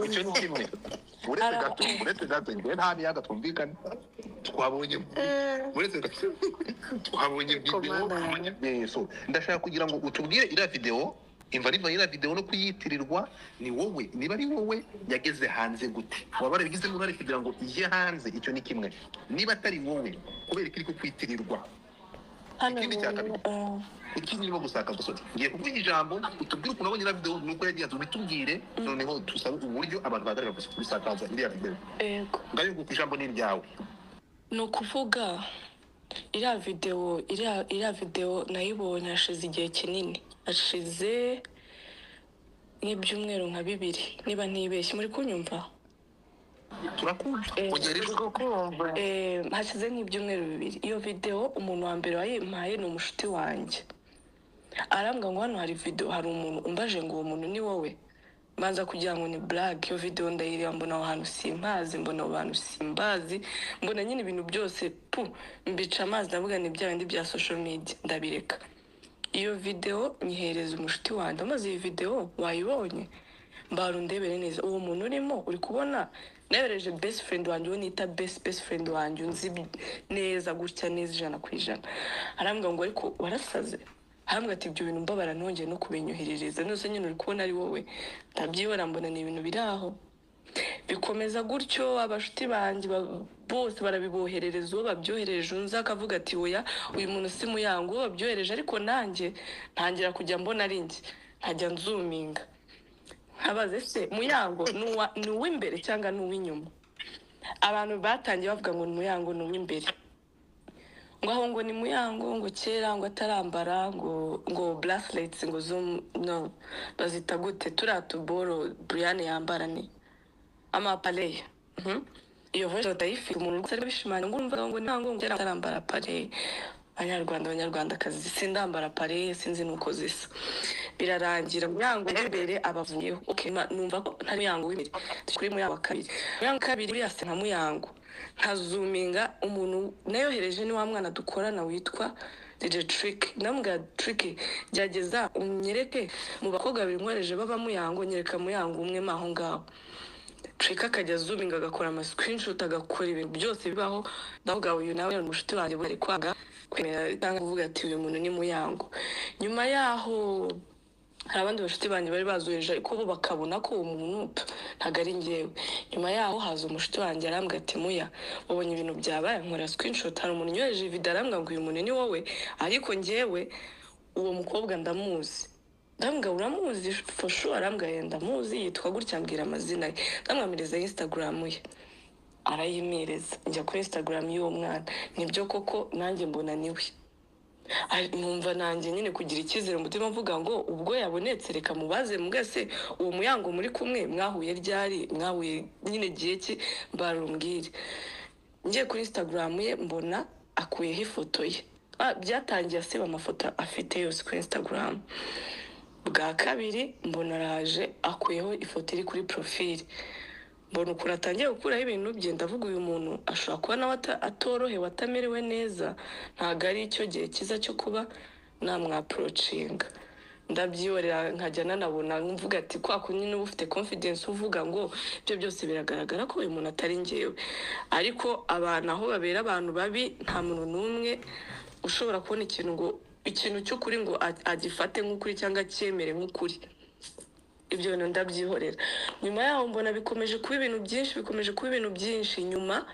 icyo ni kimwe uretse gato njye nta niyaga twumvikana twabonye video so ndashaka kugira ngo utubwire iriya video imva iriya video no kuyitirirwa ni wowe niba ari wowe yageze hanze gute waba bigize n'uruhare kugira ngo ije hanze icyo ni kimwe niba atari wowe kubera ikiri kwitirirwa ikindi cyaka ikindi no gusaka gusota ngiye kuvuga ijambo utubwire ukuntu abonye video nuko yagiye tubitubwire noneho tusabe uburyo abantu bagaragara kuri sakaza iriya video yego ngayo ku ijambo ni ryawe no kuvuga iriya video nayibonye hashize igihe kinini hashize nk'ibyumweru nka 2 niba ntibeshye muri kunyumva turakumva hashize nk'ibyumweru 2 iyo video umuntu wa mbere wayimpaye ni umushuti wanjye arambwa ngo hano hari video hari umuntu umbaje ngo uwo muntu ni wowe manza kugira ngo ni black iyo video ndayireba mbona ahantu simpazi mbona abantu simbazi mbona nyine ibintu byose mbica amazi ndavuga ni bya bindi bya social media ndabireka iyo video nyihereza umushuti wanjye amaze iyi video wayibonye mbaro ndebere neza uwo muntu urimo uri kubona nebereje best friend wanjye uwo nita best friend wanjye unzi neza gutya neza 100%. Arambwa ngo ariko warasaze hamwe ati ibyo bintu mbabara nongeye no kubinyuhiririza nose nyine uri kubona ari wowe ndabyibora mbona ni ibintu biraho bikomeza gutyo abashuti banjye bose barabiboherereza uwo babyohereje unza akavuga ati oya uyu muntu si muyango uwo babyohereje ariko nanjye ntangira kujya mbona ari njye nkajya nzuminga habaze se muyango ni uw'imbere cyangwa ni uw'inyuma abantu batangiye bavuga ngo ni muyango ni uw'imbere ngaho ngo ni muyango ngo kera ngo atarambara ngo bracelets ngo no bazita gute turatuboro Brian yambara ni amapale iyo voice utayifite umuntu usari bishimana ngo umva ngo ntango ngo atarambara pale abanyarwandakazi sindambara pale sinzi nuko zisa birarangira muyango imbere abavuyeho okay numva ko ntari muyango w'imbere kuri muyango kabiri uri ase nka muyango nkazuminga umuntu nayohereje ni wa mwana dukorana witwa DJ Trick nambwa Trick byageza unyereke mu bakobwa babiri nkwereje baba muyango nyereka muyango umwe maho ngaho Trick akajya zuminga agakora ama screenshot agakora ibintu byose bibaho ndavuga uyu nawe umushuti wanjye bari kwanga kwemera cyangwa kuvuga ati uyu muntu ni muyango nyuma yaho hari abandi bashuti banjye bari bazoheje ariko bo bakabona ko uwo muntu ntago ari njyewe nyuma yaho haza umushuti wanjye arambwa ati muya wabonye ibintu byabaye nkora screenshot hari umuntu nyoheje video arambwa ngo uyu muntu ni wowe ariko njyewe uwo mukobwa ndamuzi ndambwa uramuzi for sure arambwa ndamuzi yitwa gutya mbwira amazina ye ndamwamireza Instagram ye arayimireza njya kuri Instagram y'uwo mwana nibyo koko nanjye mbona niwe numva nanjye nyine kugira icyizere umutima mvuga ngo ubwo yabonetse reka mubaze mwese uwo muyango muri kumwe mwahuye ryari mwahuye nyine gihe ki barumbwire ngiye kuri Instagram ye mbona akuyeho ifoto ye byatangiye asiba amafoto afite yose kuri Instagram bwa kabiri mbona araje akuyeho ifoto iri kuri profile mbona ukuri atangiye gukuraho ibintu bye ndavuga uyu muntu ashobora kuba nawe atorohewe atamerewe neza ntago ari icyo gihe cyiza cyo kuba namwaprocinga ndabyiyorera nkajya nanabona mvuga ati kwa kunyine uba ufite confidence uvuga ngo ibyo byose biragaragara ko uyu muntu atari njyewe ariko abantu aho babera abantu babi nta muntu n'umwe ushobora kubona ikintu cy'ukuri ngo agifate nk'ukuri cyangwa cyemere nk'ukuri ibyo bintu ndabyihorera nyuma yaho mbona bikomeje kuba ibintu byinshi nyuma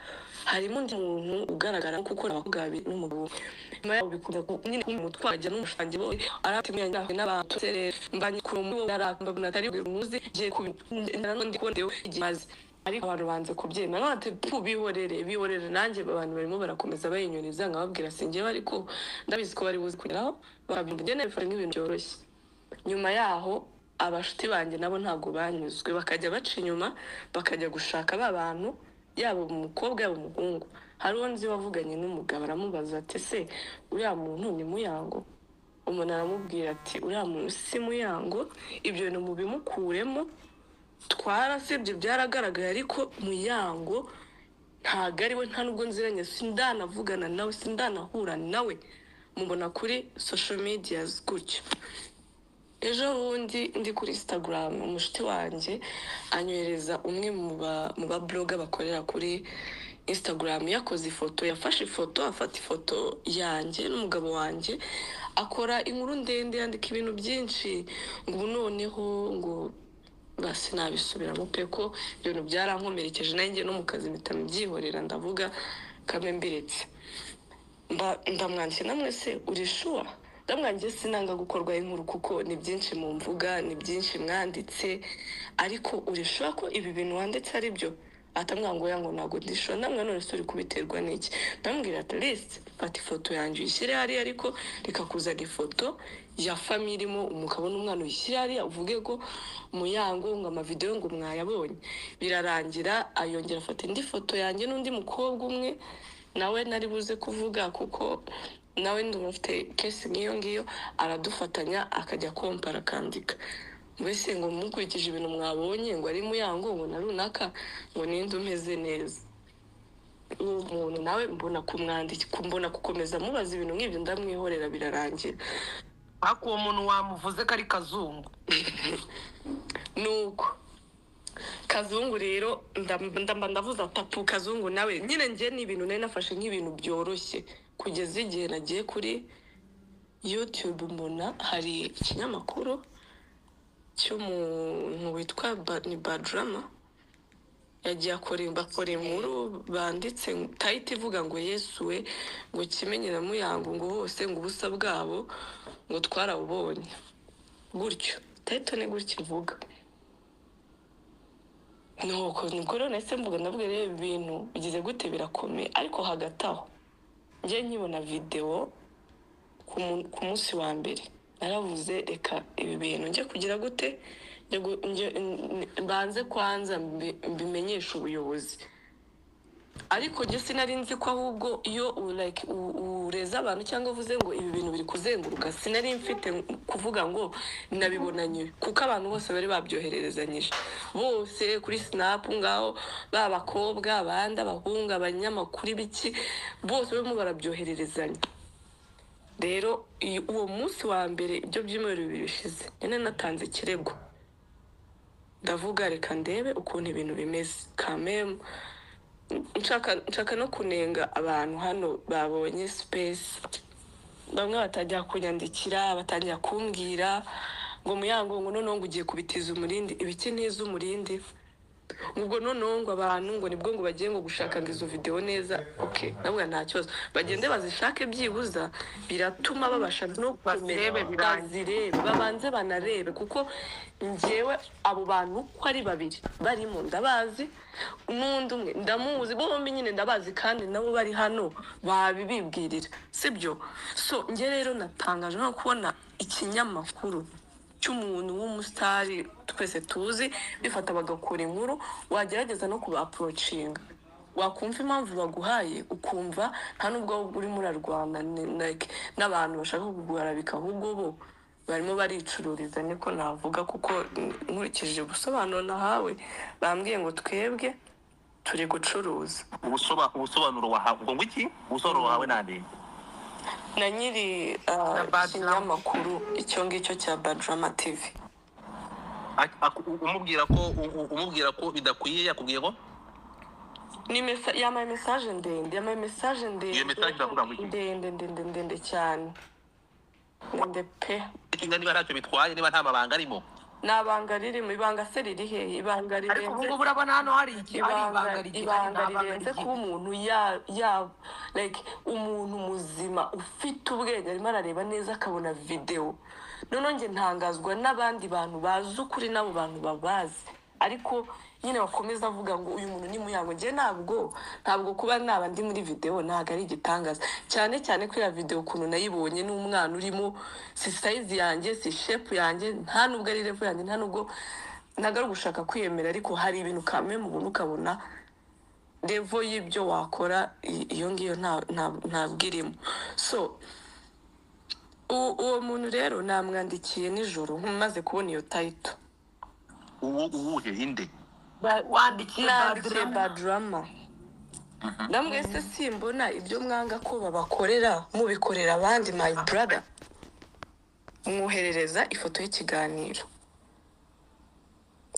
harimo undi muntu ugaragara kuko abakobwa babiri n'umugabo nyuma yaho bikunda nyine umutwajya n'umushangi bo aratimye n'abantu mbanye ku mu naramba natari muzi giye ndi kondeyo igimaze ariko abantu banze kubyemera nate bihorere nanjye abantu barimo barakomeza bayinyoniza nkababwira singewe ariko ndabizi ko bari buzi kugeraho babimbugene bifanye nk'ibintu byoroshye nyuma yaho abashuti banjye nabo ntago banyuzwe bakajya baca inyuma bakajya gushaka abantu yabo umukobwa yabo umuhungu hari undi wavuganye n'umugabo aramubaza ati se uriya muntu ni muyango umuntu aramubwira ati uriya muntu si muyango ibyo bintu mubimukuremo twarasebye byaragaragaye ariko muyango ntago ari we nta nubwo nziranye sindanavugana nawe sindanahura nawe mubona kuri social media gutyo ejo bundi ndi kuri Instagram umushuti wanjye anyohereza umwe mu ba blogger bakorera kuri Instagram yakoze ifoto, yafashe ifoto, afata ifoto yanjye n'umugabo wanjye, akora inkuru ndende yandika ibintu byinshi ngo noneho ngo basi nabisubiramo pe ko ibintu byarankomerekeje nanjye no mu kazi mpita mbyihorera ndavuga kamwe mbiretse. Ndamwandikiye namwe se uri sure? Ndamwandikiye sinanga gukorwa inkuru kuko ni byinshi mu mvuga, ni byinshi mwanditse, ariko uri sure ko ibi bintu wanditse ari byo? Atamwanga ngo yango ntago ndisho, namwe none se uri kubiterwa n'iki? Ndamubwira at least fata ifoto yanjye uyishyire hariya, ariko rikakuzana ifoto ya famille irimo umugabo n'umwana, uyishyire hariya uvuge ko Muyango ngo amavideo ngo mwayabonye. Birarangira ayongera afata indi foto yanjye n'undi mukobwa umwe nawe nari buze kuvuga kuko nawe ndumva afite case nk'iyo ngiyo, aradufatanya akajya kompara akandika mbese ngo mukurikije ibintu mwabonye ngo ari Muyango ngo na runaka ngo ninde umeze neza. Uwo muntu nawe mbona kumwandika, mbona gukomeza mubaza ibintu nk'ibyo ndamwihorera birarangira. Ako uwo muntu wamuvuze ko ari Kazungu. Nuko Kazungu rero ndavuza tapu Kazungu nawe nyine njye ni ibintu nari nafashe nk'ibintu byoroshye, kugeza igihe nagiye kuri YouTube mbona hari ikinyamakuru cy'umuntu witwa ni Badrama yagiye akora inkuru banditse title ivuga ngo Yesu we ngo kimenye na Muyango ngo bose ngo ubusa bwabo ngo twarabubonye. Gutyo title ni gutyo ivuga. Nuko nibwo rero nahise mvuga ndavuga rero ibintu bigize gute birakomeye, ariko hagati aho njye nkibona video ku munsi wa mbere naravuze reka ibi bintu njye kugira gute banze kwanza mbimenyesha ubuyobozi. Ariko njye sinari nzi ko ahubwo iyo ureza abantu cyangwa uvuze ngo ibi bintu biri kuzenguruka, sinari mfite kuvuga ngo nabibonanye kuko abantu bose bari babyohererezanyije bose kuri Snap ngaho, babakobwa abandi abahungu abanyamakuru ibiki bose barimo barabyohererezanya. Rero uwo munsi wa mbere ibyo byumweru bibiri bishize nyine natanze ikirego ndavuga reka ndebe ukuntu ibintu bimeze kameme, nshaka no kunenga abantu hano babonye space. Bamwe batajya kunyandikira, batangira kumbwira ngo Muyango ngo noneho ngo ugiye kubitiza umurindi, ibiki ntiza umurindi ubwo noneho ngo abantu ngo nibwo ngo bagiye ngo gushaka ngo izo video neza. Okay, nabwo nta kibazo, bagende bazishake byibuza biratuma babasha no kumenya bazirebe, babanze banarebe kuko njyewe abo bantu ko ari babiri barimo ndabazi, n'undi umwe ndamuzi, bombi nyine ndabazi kandi nabo bari hano babibibwirira sibyo. So njye rero natangaje no kubona ikinyamakuru cy'umuntu w'umusitari twese tuzi bifata bagakora inkuru, wagerageza no kuba approachinga, wakumva impamvu baguhaye ukumva nta nubwo uri murarwana n'abantu bashaka kuguharabika, ahubwo bo barimo baricururiza niko navuga, kuko nkurikije ubusobanuro nahawe bambwiye ngo twebwe turi gucuruza. Ubusobanuro wahawe ngo iki? Ubusobanuro wahawe nande? Na nyiri ikinyamakuru icyo ngicyo cya Badrama TV. umubwira ko bidakwiye, yakubwiye ko yamaye message ndende, iyo message ndavuga ngo iki? ndende cyane ndende pe. Niba ntacyo bitwaye, niba nta mabanga arimo, nabanga riri mu ibanga se riri he? Ibanga rirenze, ariko ubwo burabona hano hari ibanga rirenze kuba umuntu umuntu muzima ufite ubwenge arimo arareba neza akabona video. None nge ntangazwa n'abandi bantu bazi ukuri n'abo bantu babazi, ariko nyine bakomeza avuga ngo uyu muntu ni Muyango. Nge ntabwo kuba naba ndi muri video ntago ari igitangaza, cyane cyane ko ya video ukuntu nayibonye n'umwana urimo si size yanjye, si shape yanjye, nta nubwo ari level yanjye, nta nubwo nagara gushaka kwiyemera, ariko hari ibintu kame mu buntu ukabona level y'ibyo wakora iyo ngiyo ntabwo irimo. So uwo muntu rero namwandikiye nijoro maze kubona iyo title. uwuhe inde? Wandikiye Badrama. Namwe se simbona ibyo mwanga ko babakorera mubikorera abandi my brother. mwoherereza ifoto y'ikiganiro,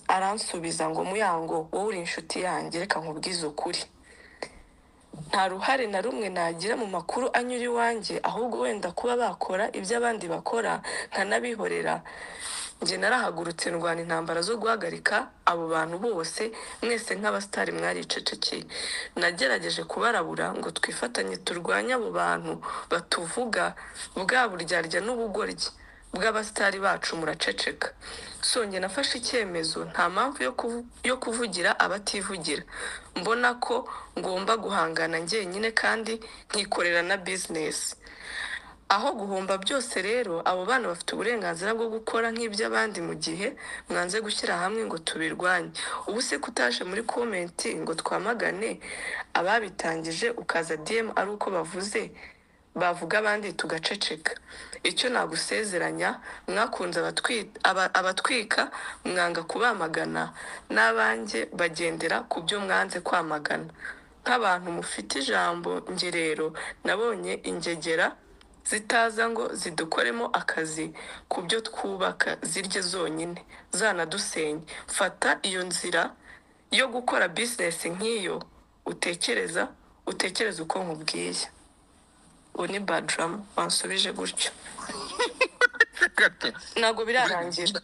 aransubiza ngo Muyango wowe uri inshuti yanjye, reka nkubwize ukuri, nta ruhare na rumwe nagira mu makuru anyura iwanjye, ahubwo wenda kuba bakora ibyo abandi bakora nkanabihorera. Njye narahagurutse ndwana intambara zo guhagarika abo bantu bose, mwese nk'abasitari mwaricecekeye. Nagerageje kubarabura ngo twifatanye turwanye abo bantu batuvuga, bwa buryarya n'ubugoryi bw'abasitari bacu muraceceka. So njye nafashe icyemezo, nta mpamvu yo kuvugira abativugira. Mbona ko ngomba guhangana njyenyine kandi nkikorera na business. Aho guhomba byose rero, abo bana bafite uburenganzira bwo gukora nk'iby'abandi mu gihe mwanze gushyira hamwe ngo tubirwanye. Ubu se kutaje muri comment ngo twamagane ababitangije, ukaza DM ari uko bavuga abandi tugaceceka. Icyo nagusezeranya, mwakunze abatwika mwanga kubamagana, n'abanjye bagendera ku byo mwanze kwamagana. Nk'abantu mufite ijambo, njye rero nabonye ingegera zitaza ngo zidukoremo akazi ku byo twubaka zirye zonyine zanadusenye. Fata iyo nzira yo gukora business nk'iyo, utekereza uko nkubwiye. Ubu ni badrama wansubije gutyo. Ntabwo birarangira.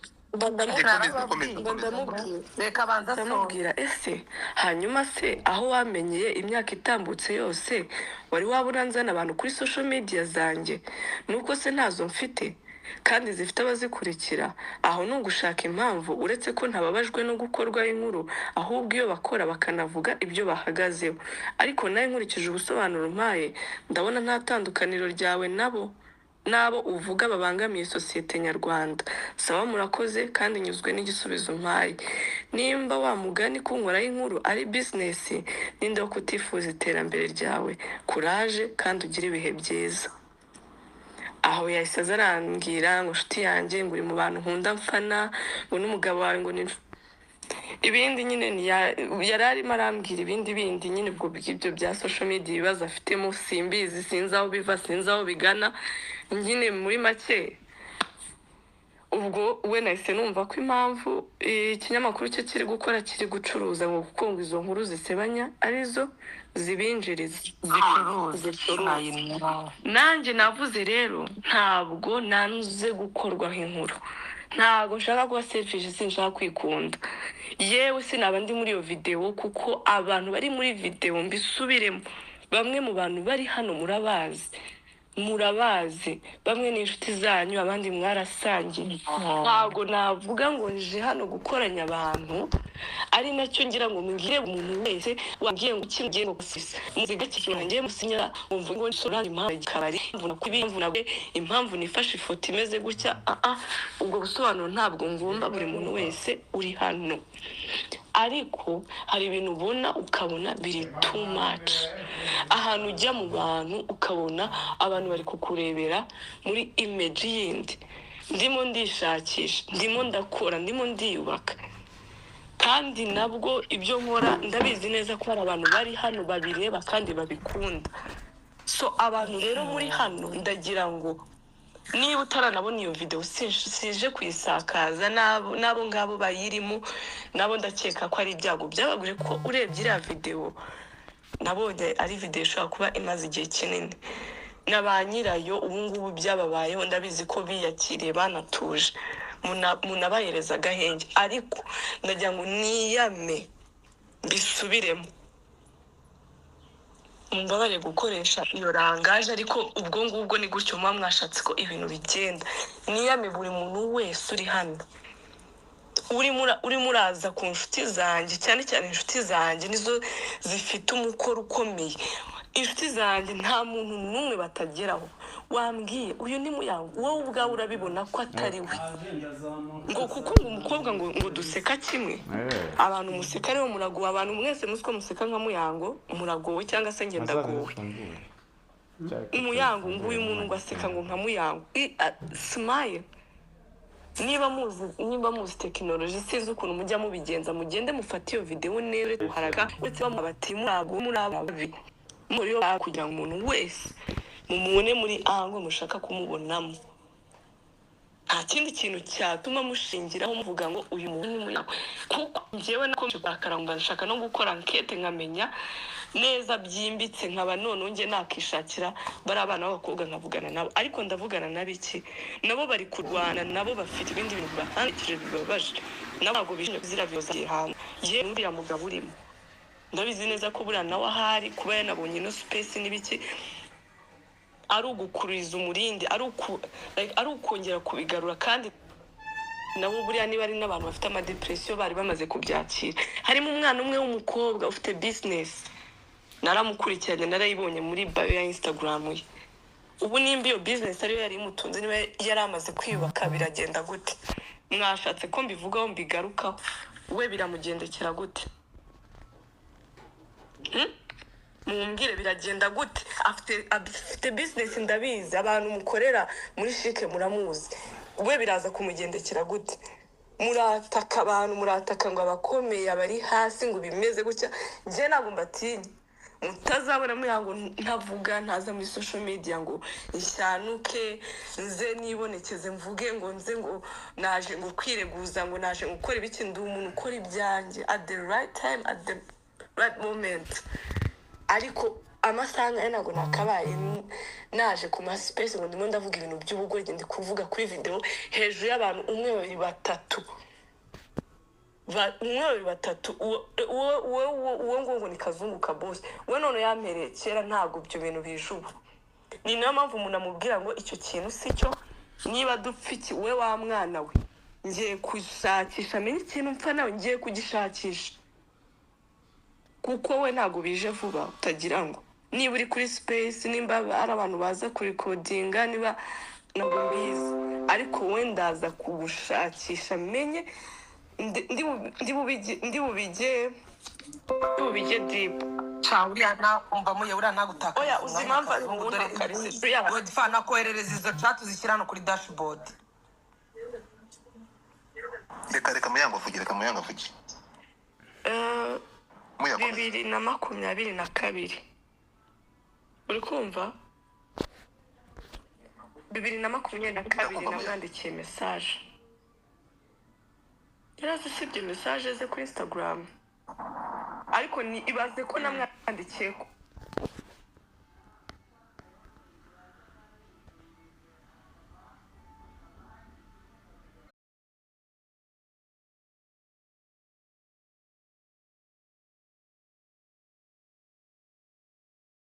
Reka banza ndamubwira ese hanyuma se aho wamenyeye imyaka itambutse yose wari wabura nzana abantu kuri social media zanjye? Nuko se ntazo mfite kandi zifite abazikurikira? Aho ni ugushaka impamvu, uretse ko ntababajwe no gukorwa inkuru, ahubwo iyo bakora bakanavuga ibyo bahagazeho. Ariko nawe nkurikije ubusobanuro mpaye, ndabona nta tandukaniro ryawe nabo uvuga babangamiye sosiyete nyarwanda. Sawa, murakoze kandi nyuzwe n'igisubizo mpaye. Nimba wa mugani kunkoraho inkuru ari business, ninde wo kutifuza iterambere ryawe? Kuraje kandi ugire ibihe byiza. Aho yahise azarambwira ngo nshuti yanjye, ngo uri mu bantu nkunda mfana, ngo n'umugabo wawe ngo ni ibindi nyine yari arimo arambwira ibindi nyine ubwo bw'ibyo bya social media, ibibazo afitemo simbizi, sinzi aho biva, sinzi aho bigana. Nyine muri make ubwo we nahise numva ko impamvu ikinyamakuru cye kiri gucuruza ngo kuko ngo izo nkuru zisebanya arizo zibinjiriza zicuruza. Nanjye navuze rero ntabwo nanze gukorwaho inkuru, ntabwo nshaka kuba selfish, sinshaka kwikunda. Yewe sinaba ndi muri iyo video, kuko abantu bari muri video mbisubiremo, bamwe mu bantu bari hano murabazi, bamwe ni inshuti zanyu, abandi mwarasangiye. Ntabwo navuga ngo nje hano gukoranya abantu, ari nacyo ngira ngo mbwire umuntu wese wabwiye ngo kimgiye ngo kusisa muziga kicyona ngiye musinyara umvuga ngo nsoranga impamvu kabari impamvu nifashe ifoto imeze gutya. Ubwo busobanuro ntabwo ngomba buri muntu wese uri hano. Ariko hari ibintu ubona ukabona biri too much. Ahantu ujya mu bantu ukabona abantu bari kukurebera muri image yindi. Ndimo ndishakisha, ndimo ndakora, ndimo ndiyubaka. Kandi nabwo ibyo nkora ndabizi neza ko hari abantu bari hano babireba kandi babikunda. So abantu rero muri hano ndagira ngo niba utaranabona iyo video sije kuyisakaza, nabo ngabo bayirimo nabo ndakeka ko ari ibyago byabagure, ko urebye iriya video nabonye ari video ishobora kuba imaze igihe kinini. Na ba nyirayo ubu ngubu byababayeho, ndabizi ko biyakiriye banatuje, munabahereza agahenge. Ariko ndagira ngo niyame bisubiremo, mbabare gukoresha iyo rangaje, ariko ubwo ngubwo ni gutyo muba mwashatse ko ibintu bigenda. Niyame buri muntu wese uri hano, uri muraza ku nshuti zanjye, cyane cyane inshuti zanjye nizo zifite umukoro ukomeye. Inshuti zanjye nta muntu n'umwe batageraho. Wambwiye uyu ni Muyango, wowe ubwawe urabibona ko atari we, ngo kuko ngo umukobwa ngo duseka kimwe. Abantu museka rero muragowe, abantu mwese musiko museka nka Muyango muragowe, cyangwa se ngenda gowe. Muyango ngo uyu muntu ngo aseka ngo nka Muyango. Smile. Niba muzi technology, sinzi ukuntu mujya mubigenza, mugende mufate iyo video nere haraga, ndetse bamabati murababi muri yo kugira ngo umuntu wese mumubone muri ango mushaka kumubonamo. nta kindi kintu cyatuma mushingiraho muvuga ngo uyu muntu ni muyango, kuko njyewe nakomeje kubakaramba nshaka no gukora enquete nkamenya neza byimbitse, nkaba none nge nakishakira bari abana b'abakobwa nkavugana nabo, ariko ndavugana nabiki nabo bari kurwana, nabo bafite ibindi bintu bahandikije bibabaje, nabo ntabwo bishimye kuzira biyoza hanze. Ye uriya mugabo urimo ndabizi neza ko buriya nawe ahari kuba yanabonye ino space n'ibiki ari ugukururiza umurindi, ari ukongera kubigarura, kandi nabo buriya niba ari n'abantu bafite amadepresiyo bari bamaze kubyakira. Harimo umwana umwe w'umukobwa ufite business naramukurikiranye, narayibonye muri bio ya Instagram ye. Ubu nimba iyo business ariyo yari imutunze, niba yari amaze kwiyubaka, biragenda gute? Mwashatse ko mbivugaho mbigarukaho, we biramugendekera gute? Mumbwire biragenda gute? Afite business ndabizi, abantu mukorera muri shike muramuzi, we biraza kumugendekera gute? Murataka abantu, murataka ngo abakomeye abari hasi ngo bimeze gutya. Je ntabwo mbatinya, mutazabona muyango ntavuga, ntaza muri social media ngo nshanuke nze nibonekeze mvuge ngo nze ngo naje ngo kwireguza ngo naje gukora ibiki. Ndi umuntu ukora ibyanjye at the right time, at the right moment. Ariko amasanga ntabwo nakabaye naje ku ma space ngo ndimo ndavuga ibintu by'ubugoryi, ndi kuvuga kuri video hejuru y'abantu umwe babiri batatu uwo ngo ni kazungu kabose. We none yampereye kera, ntabwo ibyo bintu bijubu. Ni nayo mpamvu umuntu amubwira ngo icyo kintu si cyo, niba dupfa iki we wa mwana we, ngiye kushakisha menye ikintu mpfa nawe, ngiye kugishakisha, kuko we ntabwo bije vuba. Utagira ngo niba uri kuri space, nimba ari abantu baza kurikodinga, niba ntabwo mbizi, ariko we ndaza kugushakisha menye, ndi bubige deep. uriya nta umva muye uriya ntagutaka. Oya uzi impamvu ari umuntu akarisibya godfana koherereza izo chat uzishyira hano kuri dashboard. reka muyango avugira, reka muyango avugira. Muyango 2022 uri kumva? 2022 namwandikiye message, yarazisibye message ze kuri Instagram, ariko ni ibaze ko namwandikiye ko